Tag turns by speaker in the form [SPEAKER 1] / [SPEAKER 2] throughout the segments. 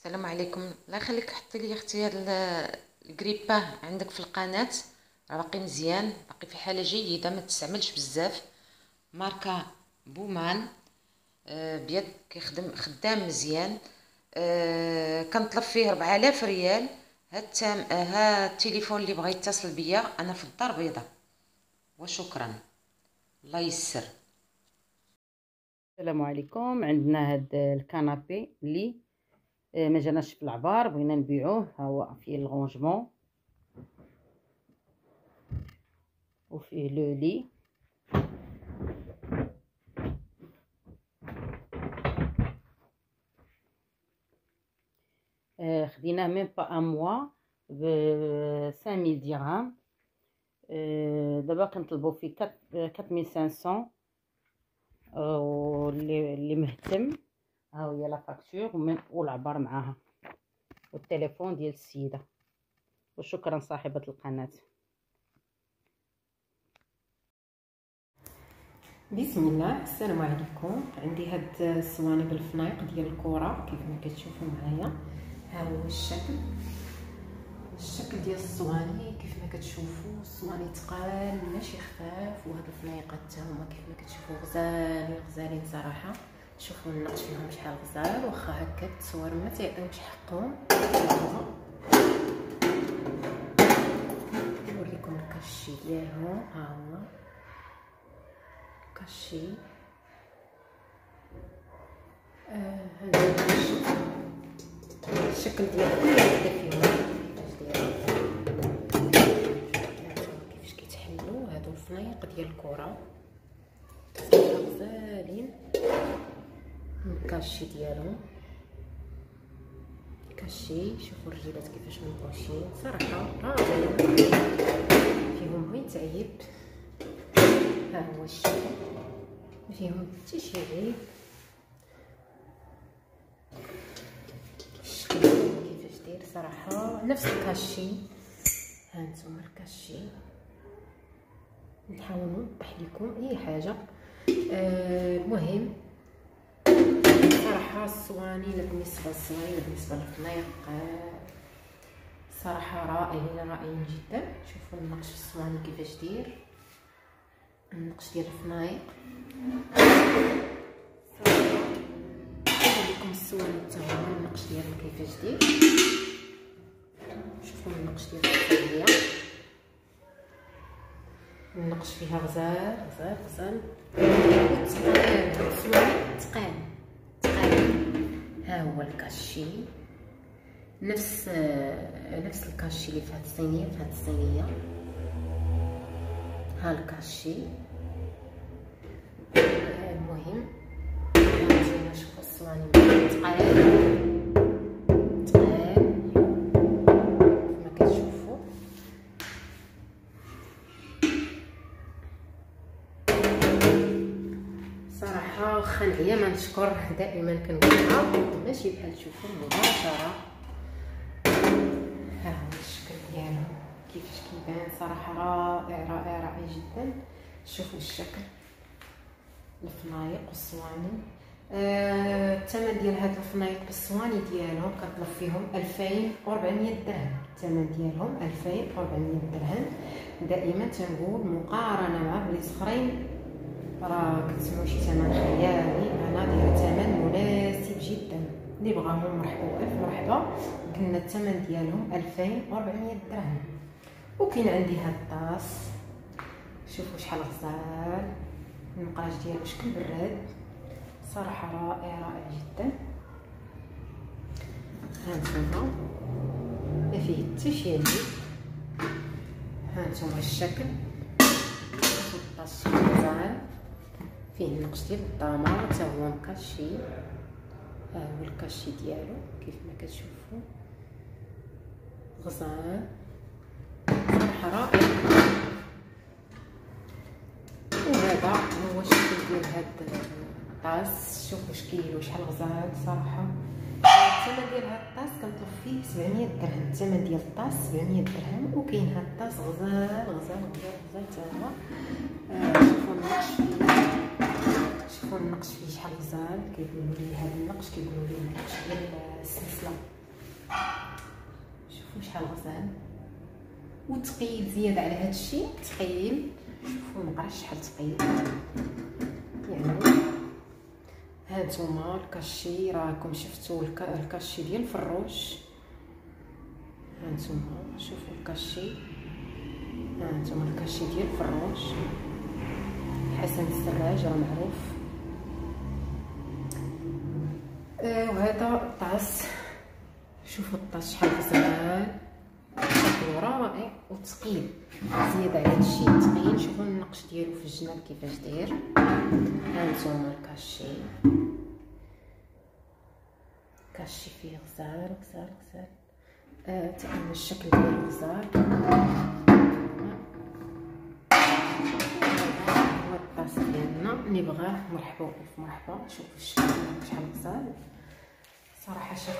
[SPEAKER 1] السلام عليكم. الله يخليك، حطي لي اختي هاد الكريباه عندك في القناه، راه باقي مزيان، باقي في حاله جيده، ما تستعملش بزاف. ماركه بومان. بيد كيخدم خدام مزيان. كنطلب فيه 4000 ريال. ها التليفون اللي بغى يتصل بيا انا في الدار البيضاء. وشكرا. الله يسر.
[SPEAKER 2] السلام عليكم. عندنا هاد الكنابي اللي ما جاناش في العبار، بغينا نبيعوه. ها هو فيه الغونجمون وفيه لو لي. خديناه ميم با ان موا ب 5000 درهم. دابا كنطلبوا فيه 4500. واللي مهتم ها هي لا فاكتور والعبار معاها والتليفون ديال السيده. وشكرا صاحبه القناه.
[SPEAKER 3] بسم الله. السلام عليكم. عندي هاد الصواني بالفنايق ديال الكره كيف ما كتشوفوا معايا. ها هو الشكل ديال الصواني كيف ما كتشوفوا. الصواني ثقال ماشي خفاف، وهاد الفنايقات حتى هما كيف ما كتشوفوا غزالين صراحه. شوفوا النقش فيهم شحال غزال، واخا هكا التصوير ما تعطيوش حقهم. نوريكم الكاشي ديالهم. ها هو كاشي. هذا الشكل ديال كل وحده فيهم كيفاش كيتحلوا. هادو الفنايق ديال الكره غزالين. الكاشي ديالهم كاشي. شوفوا الرجيلات كيفاش منقوشين صراحه، رائعين، فيهم غير تعيب. ها هو الشكل، ما فيهم حتى شي عيب. الشكل كيفاش داير صراحه نفس الكاشي. ها نتوما الكاشي. نحاول نوضح لكم اي حاجه. المهم صراحه الصواني بالنسبه للفنايق صراحه رائعين جدا. شوفوا النقش في الصواني كيفاش داير، النقش ديال الفنايق. لكم الصواني حتى هما النقش ديالهم كيفاش داير. شوفوا النقش ديال الصوانيه، النقش فيها غزال. ثقال. ها هو الكاشي، نفس الكاشي اللي في هاد الصينيه. ها الكاشي. المهم نشوفوا الصواني ثقال كما كتشوفوا. صراحه واخا نعيا ما نشكر، دائما كنقولها ماشي بحال تشوفوا مباشره. ها هو الشكل ديالو كيفاش كيبان صراحه رائع جدا. شوفوا الشكل، الفنايق والصواني. الثمن ديال هاد الفنايق بالصواني ديالهم كنطلب فيهم 2400 درهم. الثمن ديالهم 2400 درهم. دائما تنقول مقارنه مع بليص اخرين راه كتسمعوا شي ثمن خيالي، انا دايره ثمن مناسب جدا. اللي بغاهم مرحبا الف مرحبا. قلنا الثمن ديالهم 2400 درهم. وكاين عندي هاد الطاس، شوفوا شحال غزال، النقاش ديالو شكل براد صراحه رائع جدا. ها نتوما ما فيه حتى شي عيب. ها نتوما الشكل، شوفوا الطاس غزال، فيه النقش ديال الضمار حتى هو مكاشي. ها هو الكاشي ديالو كيف ما كتشوفوا غزال صراحه رائع. وهذا هو الشكل ديال هاد الطاس. شوفوا شكيلو شحال غزال صراحه. الثمن ديال هاد الطاس كنطلب فيه 700 درهم. الثمن ديال الطاس 700 درهم. وكاين هاد الطاس غزال حتى هو. شوفوا النقش فيه شحال غزال. كيقولوا لي هذا النقش كيقولوا لي النقش ديال السلسله. شوفوا شحال غزال وثقيل زياده على هذا الشيء، ثقيل. شوفوا المقرش شحال ثقيل. يعني هانتوما الكاشي، راكم شفتوا الكاشي ديال الفروش. هانتوما شوفوا الكاشي، هانتوما الكاشي ديال الفروش حسن السراج راه معروف. وهذا الطاس، شوفوا الطاس شحال غزال، شكله رائع وثقيل زياده على هادشي ثقيل. شوفوا النقش ديالو في الجناب كيفاش داير. هانتوما الكاشي، كاشي فيه غزال غزال غزال. تأمل الشكل ديالو غزال. هو الطاس ديالنا، اللي بغاه مرحبا والف مرحبا. شوفوا الشكل شحال غزال صراحه، شكله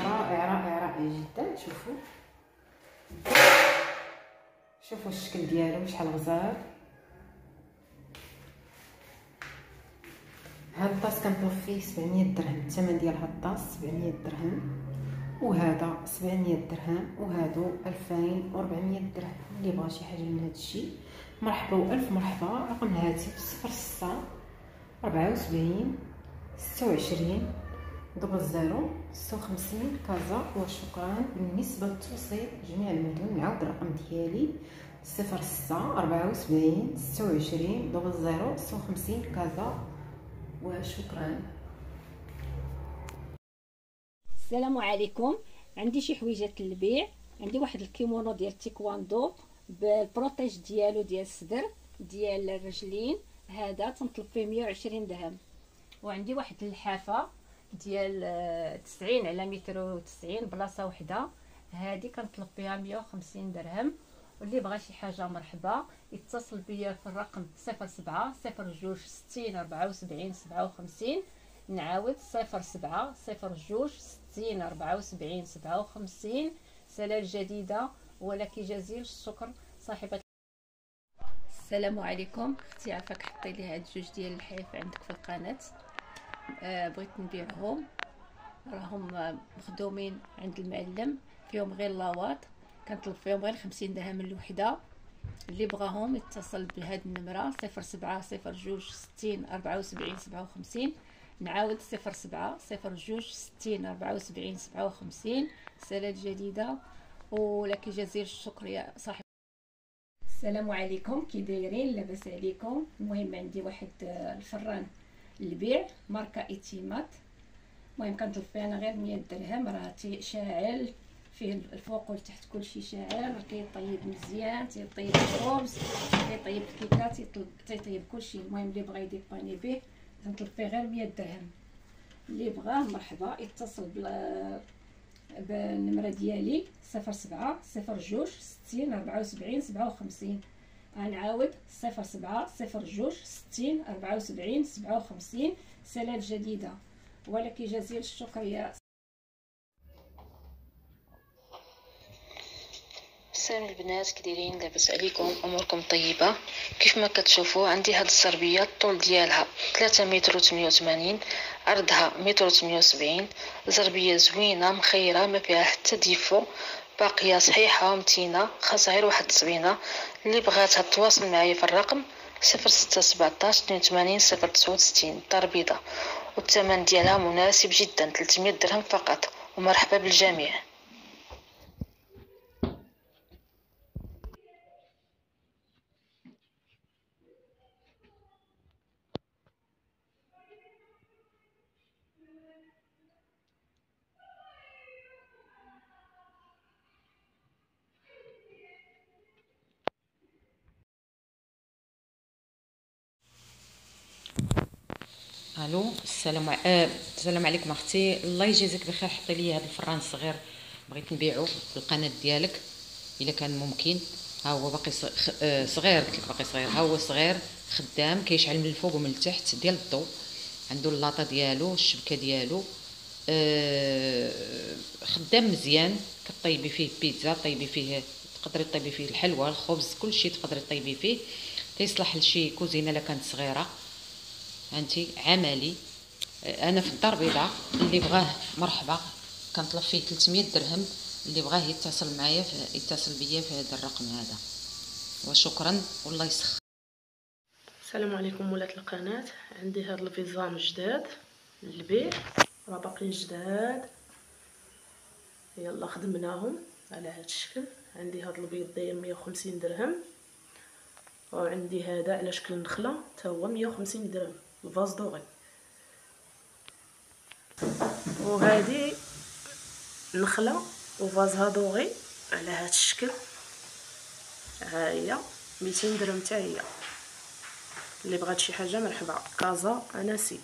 [SPEAKER 3] رائع رائع رائع جدا. شوفوا الشكل ديالو شحال غزال. هاد الطاس كنطلب فيه 700 درهم، الثمن ديال هاد الطاس 700 درهم، وهذا 700 درهم، وهادو 2400 درهم. اللي بغى شي حاجه من هاد الشيء مرحبا والف مرحبا. رقم الهاتف 06 74 26 00 56 كازا. وشكرا. بالنسبه للتوصيل جميع المدن نعاود الرقم ديالي 06 74 26 00 56 كازا. وشكرا.
[SPEAKER 4] السلام عليكم. عندي شي حويجات للبيع. عندي واحد الكيمونو ديال التايكواندو بالبروتيج ديالو ديال الصدر ديال الرجلين، هذا تنطلب فيه 120 درهم. وعندي واحد اللحافه ديال 90 على 190 بلاصه وحده، هذه كنطلب فيها 150 درهم. واللي بغى شي حاجه مرحبا يتصل بيا في الرقم 07 02 60 74 57. نعاود 07 02 60 74 57. سلال جديده ولك جزيل الشكر صاحبه. السلام عليكم. اختي عافاك حطي لي هاد جوج ديال الحيف عندك في القناه. بغيت نبيعهم، راهم مخدومين عند المعلم، فيهم غير لاواط، كنطلب فيهم غير 50 درهم الوحده. اللي بغاهم يتصل بهاد النمره 07 02 60 74 57. نعاود 07 02 60 74 57. سلال جديده ولك جزيل الشكر يا صاحب. السلام عليكم، كي دايرين؟ لاباس عليكم؟ المهم عندي واحد الفران للبيع ماركه ايتيمات. المهم كنطلب فيه انا غير 100 درهم. راه شاعل فيه الفوق والتحت كلشي شاعل، كيطيب مزيان، تيطيب الخبز، تيطيب الكيكات، تيطيب كلشي. المهم اللي بغى يديباني به كنطلب فيه غير 100 درهم. اللي بغاه مرحبا يتصل بالنمره ديالي 07 02 60 74 57. غنعاود 07 02 60 74 57. سلال جديده ولك جزيل الشكر يا.
[SPEAKER 1] السلام البنات، كديرين؟ لاباس عليكم؟ اموركم طيبه؟ كيف ما كتشوفوا عندي هاد الصربيه الطول ديالها 3 متر و88، عرضها 1 متر و78. زربيه زوينه مخيره ما فيها حتى ديفو، باقيه صحيحه ومتينه، خاصها غير واحد التصبينه. اللي بغاتها تواصل معايا في الرقم 06 17 82 069. دار بيضاء، والثمن ديالها مناسب جدا 300 درهم فقط. ومرحبا بالجميع. الو، السلام عليكم اختي، الله يجازيك بخير. حطي لي هذا الفران الصغير، بغيت نبيعو في القناه ديالك الا كان ممكن. ها هو باقي صغير، قلت لك باقي صغير. ها هو صغير خدام، كيشعل من الفوق ومن التحت ديال الضوء. عنده اللاطه ديالو، الشبكه ديالو، خدام مزيان. كطيبي فيه بيتزا، طيبي فيه، تقدري طيبي فيه الحلوى، الخبز، كلشي تقدري طيبي فيه. تيصلح لشي كوزينه الا كانت صغيره. هانتي عملي انا في الدار البيضاء، اللي بغاه مرحبا، كنطلب فيه 300 درهم. اللي بغاه يتصل معايا يتصل بيا في هذا الرقم هذا. وشكرا والله يسخر.
[SPEAKER 5] السلام عليكم ولات القناه. عندي هاد الفيزام جداد للبيع، راه باقيين جداد، يلا خدمناهم على هاد الشكل. عندي هاد البيض داير 150 درهم، وعندي هذا على شكل نخله حتى هو 150 درهم الفاز دوغي. وهذه نخله وفازها دوغي على هاد الشكل، ها هي 200 درهم حتى هي. اللي بغات شي حاجه مرحبا. كازا اناسي.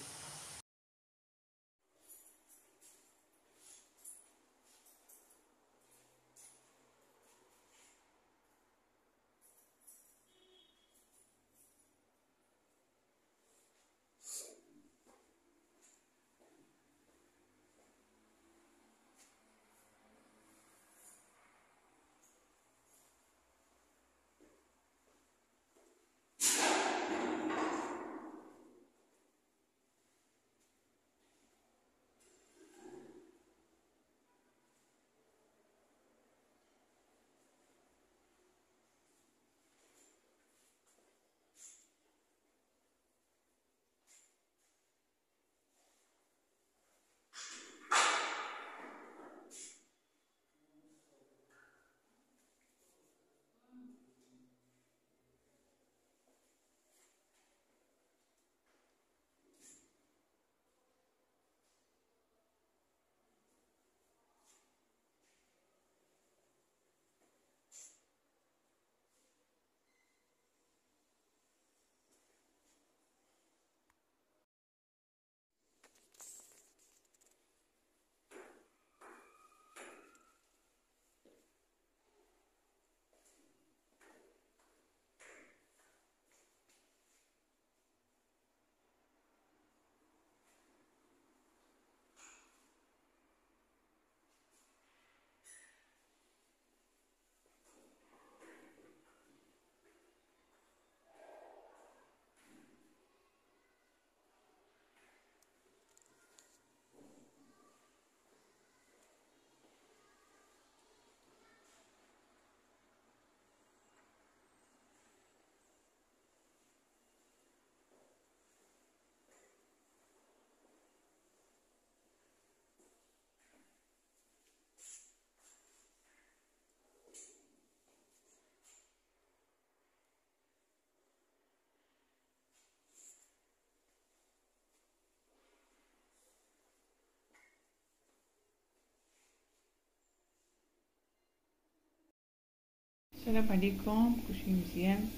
[SPEAKER 6] السلام عليكم، كلشي مزيان.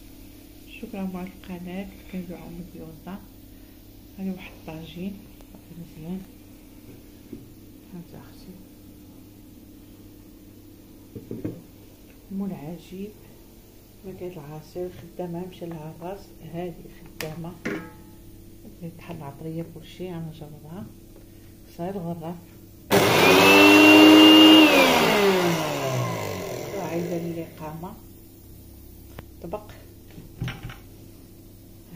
[SPEAKER 6] شكرا على القناه اللي كنبيعو من البيوضه. هذه واحد الطاجين باقي مزيان، هانت اختي مول عجيب. مكايد العصير خدامه مشى لها الراس، هذه خدامه بحال العطريه كلشي. انا جربها صاير غراف عايزه الاقامه. طبق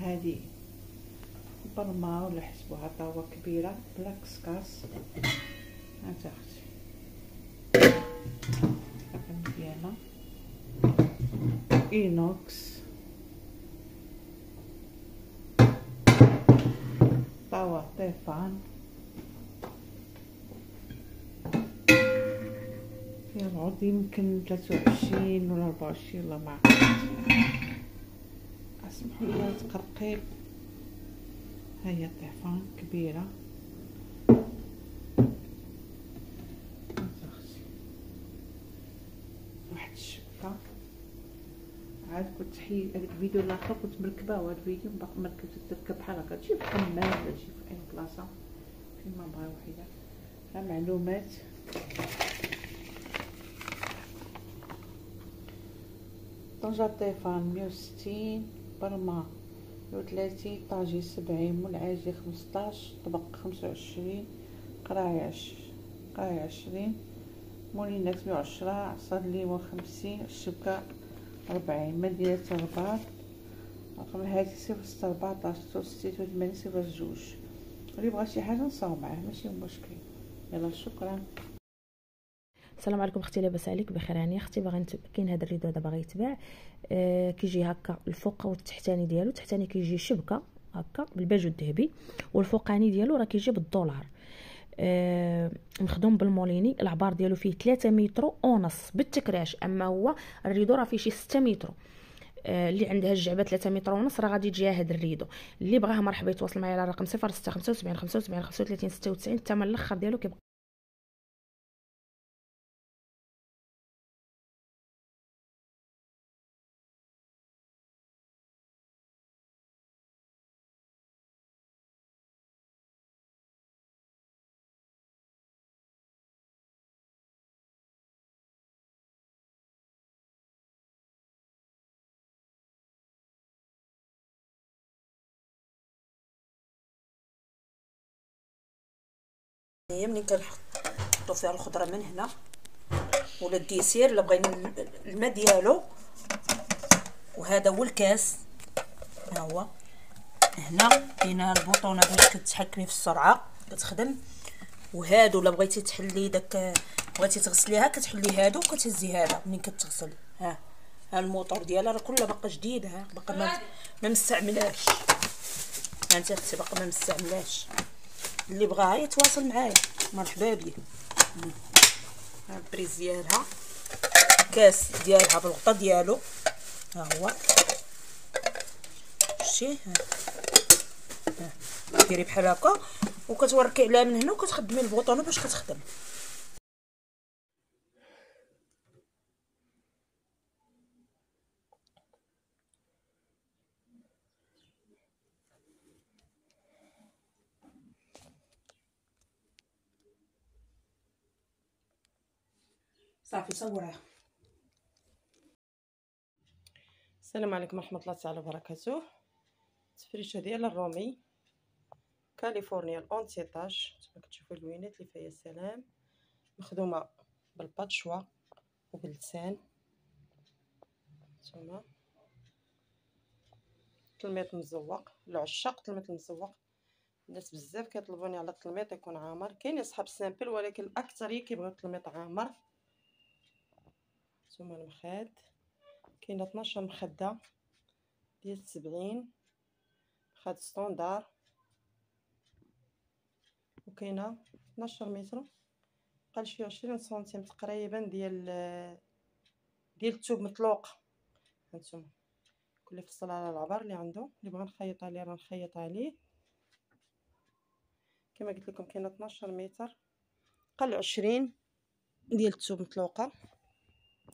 [SPEAKER 6] هذه برما ولا حسبوها طاوه كبيره بلا كسكاس. هانت اختي مزيانه اينوكس. طاوه طيفان فيها العرض يمكن 23 ولا 24 والله ما عرفت. اسمحوا لي تقرقيب. ها هي الطيفان كبيره. واحد الشبكه عاد كنت حي هذاك الفيديو الاخر كنت مركبه، وهذا الفيديو باقي مركبت تركب بحال هكا، تجي في الحمام ولا تجي في اي بلاصه فين ما بغا وحده. ها معلومات. طنجة طيفان 160، برما 130، طاجي 70، منعاجي 15، طبق 25، قراية 20، مولينات 110، عصير ليمون 50، الشبكة 40. مدينة الرباط. رقم الهاتف 0614 63 82 02. اللي بغى شي حاجه نصاوب معاه ماشي مشكل. يلا شكرا.
[SPEAKER 7] السلام عليكم اختي، لاباس عليك؟ بخير. يعني اختي باغي كاين هذا الريدو هذا باغي يتباع، كيجي هكا الفوق والتحتاني ديالو. التحتاني كيجي شبكه هكا بالباجو الذهبي، والفوقاني ديالو راه كيجي بالدولار، مخدوم بالموليني. العبار ديالو فيه 3 متر ونص بالتكراش، اما هو الريدو راه فيه شي 6 متر. اللي عندها الجعبه 3 متر ونص راه غادي تجيها هذا الريدو. اللي بغاها مرحبا يتواصل معايا على رقم 0675 75 35 96. الثمن الاخر ديالو كيبقى
[SPEAKER 2] هي ملي كنحطو فيها الخضره من هنا ولا الديسير الا بغينا الماء ديالو. وهذا هو الكاس، ها هو هنا كاينه البوطونه باش كتحكمي في السرعه كتخدم. وهادو الا بغيتي تحلي داك بغيتي تغسليها كتحلي هادو وكتهزي هذا منين كتغسل. ها الموطور ديالها راه كلها باقا جديد، ها باقا ما مستعملاش. ها انت اختي باقا ما مستعملاش. اللي بغاها يتواصل معايا مرحبا بيه. ها البريز ديالها، كاس ديالها بالغطا ديالو، ها هو شتي. ها ديري بحال هكا وكتوركي عليها من هنا وكتخدمي البوطونه باش كتخدم. صافي صوريها.
[SPEAKER 5] السلام عليكم ورحمه الله تعالى وبركاته. التفريشه ديال الرومي كاليفورنيا الاونتيطاج كما كتشوفوا اللوينات اللي فيها سلام، مخدومه بالباتشوا وباللسان. نتوما تلميط مزوق لعشاق تلميط المزوق. الناس بزاف كيطلبوني على التلميط يكون عامر، كاين اصحاب سامبل ولكن الاكثريه كيبغيو التلميط عامر. نتوما المخاد كاينه 12 مخده ديال 70 مخاد ستوندار، وكاينه 12 متر قال شي 20 سنتيم تقريبا ديال الثوب مطلوق. هانتوما كل فصل على العبر اللي عنده، اللي بغى نخيط عليه راه نخيط عليه. كما قلت لكم كاينه 12 متر قال 20 ديال الثوب مطلوقه،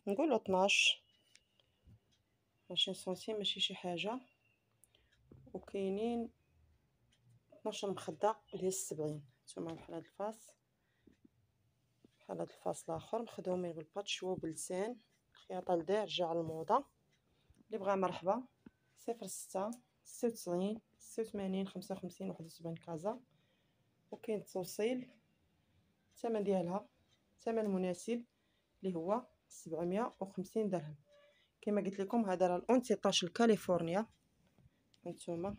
[SPEAKER 5] نقولوا 12 20 سنتيم ماشي شي حاجه. وكاينين 12 مخده ديال 70. نتوما بحال هاد الفاس بحال هاد الفاس الاخر مخدومين بالباتشو وباللسان. الخياطه لدارجه على الموضه. اللي بغى مرحبا 06 96 86 55 71 كازا. وكاين التوصيل. الثمن ديالها ثمن مناسب اللي هو 750 درهم. كما قلت لكم هذا راه الاونتيطاج الكاليفورنيا. هانتوما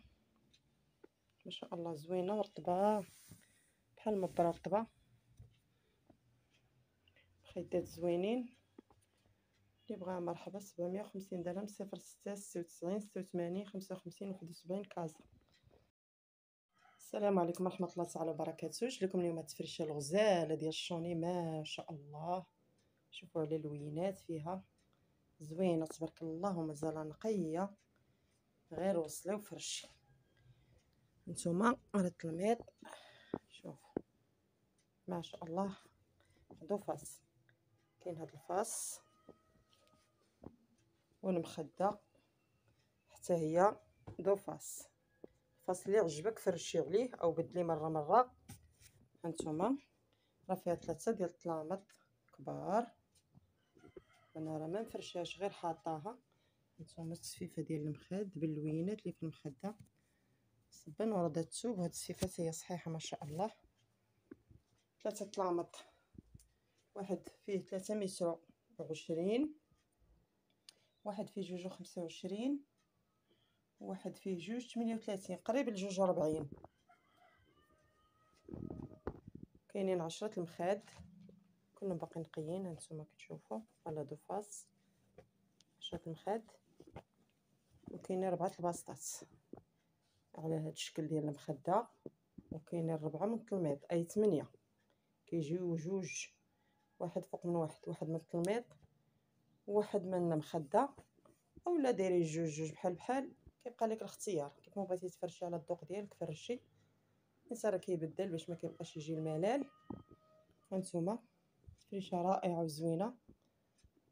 [SPEAKER 5] ما شاء الله زوينه ورطبه بحال المبره رطبه، خيطات زوينين. اللي بغاها مرحبا 750 درهم. 06 96 86 55 71 كازا. السلام عليكم ورحمه الله تعالى وبركاته. جبت لكم اليوم التفريشه الغزاله ديال الشوني ما شاء الله. شوفوا على اللوينات فيها زوينه تبارك الله ومازال نقيه غير وصلي وفرشي. نتوما على التلميط شوف ما شاء الله. هادو فاس، كاين هاد الفاس والمخده حتى هي دو فاس. الفاس اللي عجبك فرشي عليه او بدلي مره. هانتوما راه فيها 3 ديال الطلامط كبار، انا راه ما مفرشاش غير حاطاها. هانتوما التصفيفه ديال المخاد باللوينات اللي في المخده صبا ورده الثوب. وهاد الصفات هي صحيحه ما شاء الله. 3 طلامط، واحد فيه 3 متر و20، واحد فيه 2 و25، واحد فيه 2 38 قريب ل 2 و40.
[SPEAKER 8] كاينين 10 المخاد كلهم باقي نقيين. هانتوما كتشوفوا على دو فاس 10 المخاد، وكاينين 4 الباسطات على هذا الشكل ديال المخده، وكاينين 4 من التلميط، اي 8 كيجيو جوج، واحد فوق من واحد من التلميط وواحد من المخده، اولا ديري جوج بحال بحال، كيبقى لك الاختيار كيف ما بغيتي تفرشي على الذوق ديالك فرشي. الانسان راه كيبدل باش ما كيبقاش يجي الملال. هانتوما فريشه رائعه وزوينه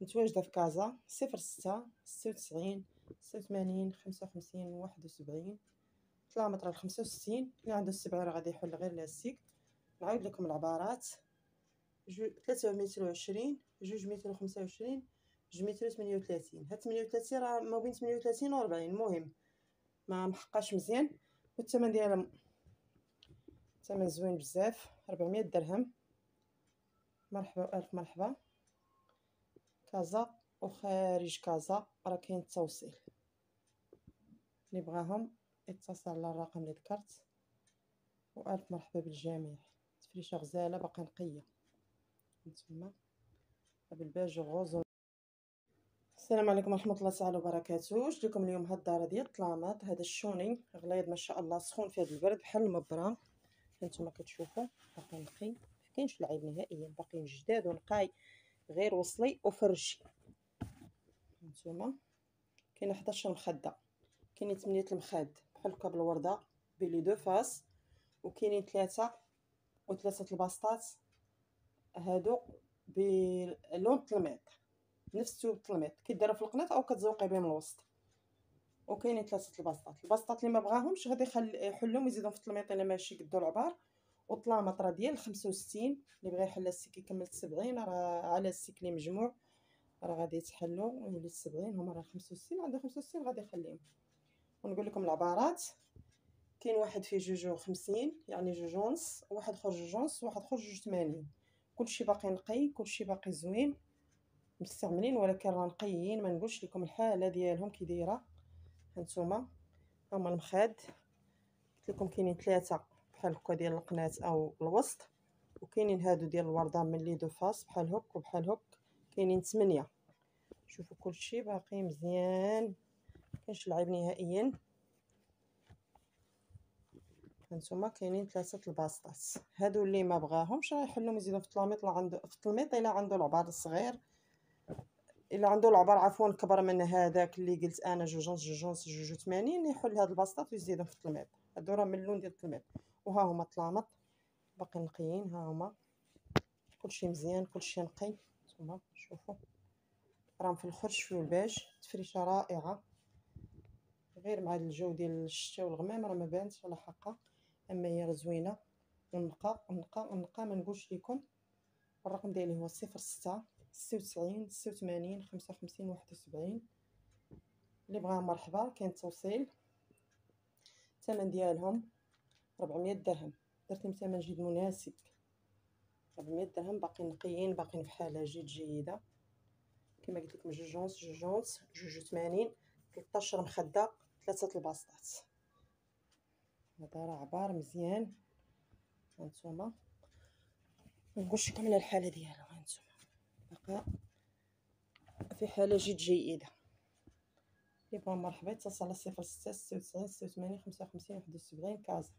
[SPEAKER 8] متواجده في كازا 06 96 86 55 71 كيلومتر 65. اللي عنده السبعه راه غادي يحل غير لاستيك. نعاود لكم العبارات: 3 متر و20، 2 متر و25، 2 متر و38. هاد 38 راه ما بين 38 و 40، المهم ما محقاش مزيان. والثمن ديالها ثمن زوين بزاف، 400 درهم. مرحبا والف مرحبا. كازا وخارج كازا راه كاين التوصيل، اللي بغاهم يتصل على الرقم اللي ذكرت. والف مرحبا بالجميع. تفريشه غزاله باقا نقيه. نتوما بالباج الغوز. السلام عليكم ورحمه الله تعالى وبركاته. جبت لكم اليوم هاد الدار ديال الطلامات. هذا الشوني غليظ ما شاء الله، سخون في هذا البرد بحال المبرم. هانتوما كتشوفوا باقي نقي، مكاينش العيب نهائيا، باقيين جداد ونقاي، غير وصلي وفرشي. هانتوما كاينه 11 مخده، كاينين 8 المخاد بحال هكا بالورده بلي دو فاس، وكاينين 3 الباسطات هادو بلون التلميط، نفس الثوب التلميط كيديرها في القنات او كتزوقي بهم الوسط. وكاينين 3 الباسطات اللي ما بغاهمش غادي يحلهم ويزيدهم في التلميط الا ماشي قدو العبار. والطلامط راه ديال 65، اللي بغى يحل السيك يكمل 70، راه على السيك اللي مجموع راه غادي يتحلوا ويولي 70. هما راه 65، عنده 65 غادي يخليهم. ونقول لكم العبارات: كاين واحد فيه 52 يعني 2 ونص، وواحد اخر 2 ونص، وواحد اخر 80. كلشي باقي نقي، كلشي باقي زوين مستعملين، ولكن راه نقيين. ما نقولش لكم الحاله ديالهم كي دايره. هانتوما هما المخاد قلت لكم كاينين 3 بحال هكا ديال القنات او الوسط، وكاينين هادو ديال الورده من لي دو فاس بحال هك وبحال هك، كاينين 8. شوفوا كلشي باقي مزيان، مكاينش العيب نهائيا. هانتوما كاينين 3 الباسطات. هادو اللي ما بغاهمش راه يحلهم يزيدهم في التلميط، الا عنده العبار صغير، الا عنده العبار عفوا كبر من هذاك اللي قلت انا 2 ونص 82 يحل هاد الباسطات ويزيدهم في التلميط. هادو راه من اللون ديال التلميط. وها هما الطلامط باقي نقيين، ها هما كلشي مزيان كلشي نقي. نتوما شوفوا راهم في الاخر شوفوا الباج. تفريشه رائعه غير مع الجو ديال الشتاء والغمام راه ما بانتش على حقها، اما هي زوينه. ونقى ما نقولش لكم. الرقم ديالي هو 06 96 86 55 71. اللي بغاها مرحبا. كاين التوصيل. الثمن ديالهم 400 درهم. درتهم ثمن جد مناسب، 400 درهم. باقي نقيين، باقيين في حاله جد جيده. كما قلت لكم 2 ونص 82، 13 مخده، 3 الباسطات. هذا راه عبار مزيان. هانتوما نقولش لكم على الحاله ديالو، هانتوما باقا في حاله جد جيده. يبقى مرحبا يتصل على 06 96 86 55 71 كازا.